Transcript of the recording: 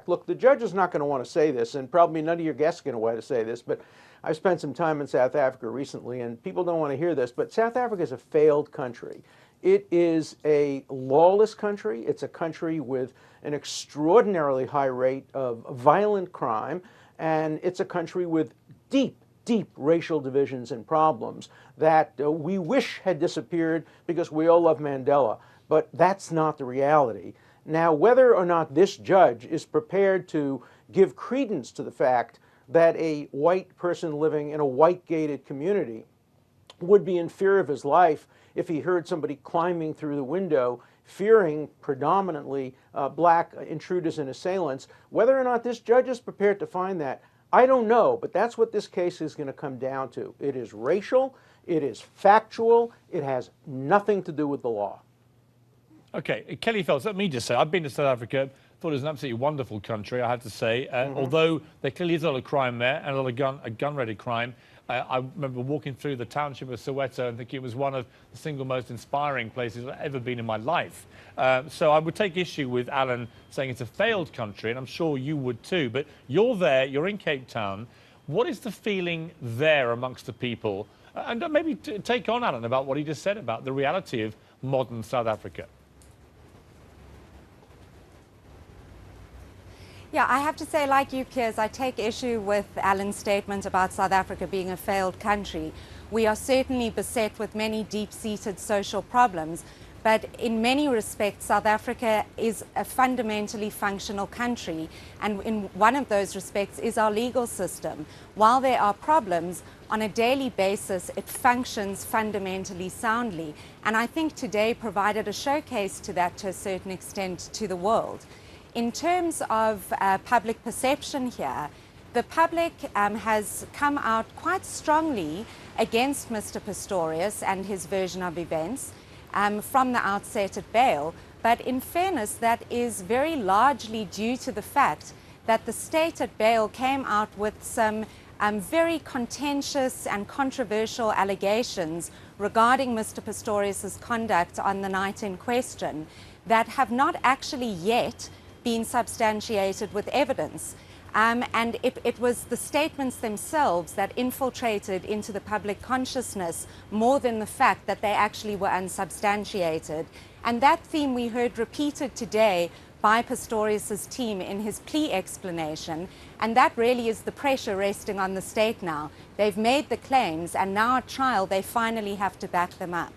fact. Look, the judge is not going to want to say this, and probably none of your guests are going to want to say this, but I've spent some time in South Africa recently, and people don't want to hear this, but South Africa is a failed country. It is a lawless country. It's a country with an extraordinarily high rate of violent crime, and it's a country with deep racial divisions and problems that we wish had disappeared because we all love Mandela, but that's not the reality. Now, whether or not this judge is prepared to give credence to the fact that a white person living in a white gated community would be in fear of his life if he heard somebody climbing through the window, fearing predominantly black intruders and assailants, whether or not this judge is prepared to find that, I don't know, but that's what this case is going to come down to. It is racial, it is factual, it has nothing to do with the law. Okay, Kelly Phelps, let me just say, I've been to South Africa, thought it was an absolutely wonderful country, I have to say. Although there clearly is a lot of crime there, and a lot of gun-related crime. I remember walking through the township of Soweto and thinking it was one of the single most inspiring places I've ever been in my life. So I would take issue with Alan saying it's a failed country, and I'm sure you would too. But you're there, you're in Cape Town. What is the feeling there amongst the people? And maybe take on Alan about what he just said about the reality of modern South Africa. Yeah, I have to say, like you, Piers, I take issue with Alan's statement about South Africa being a failed country. We are certainly beset with many deep-seated social problems, but in many respects, South Africa is a fundamentally functional country, and in one of those respects is our legal system. While there are problems, on a daily basis, it functions fundamentally soundly, and I think today provided a showcase to that to a certain extent to the world. In terms of public perception here, the public has come out quite strongly against Mr. Pistorius and his version of events from the outset at bail. But in fairness, that is very largely due to the fact that the state at bail came out with some very contentious and controversial allegations regarding Mr. Pistorius's conduct on the night in question that have not actually yet been substantiated with evidence. And it was the statements themselves that infiltrated into the public consciousness more than the fact that they actually were unsubstantiated. And that theme we heard repeated today by Pistorius's team in his plea explanation, and that really is the pressure resting on the state now. They've made the claims, and now at trial they finally have to back them up.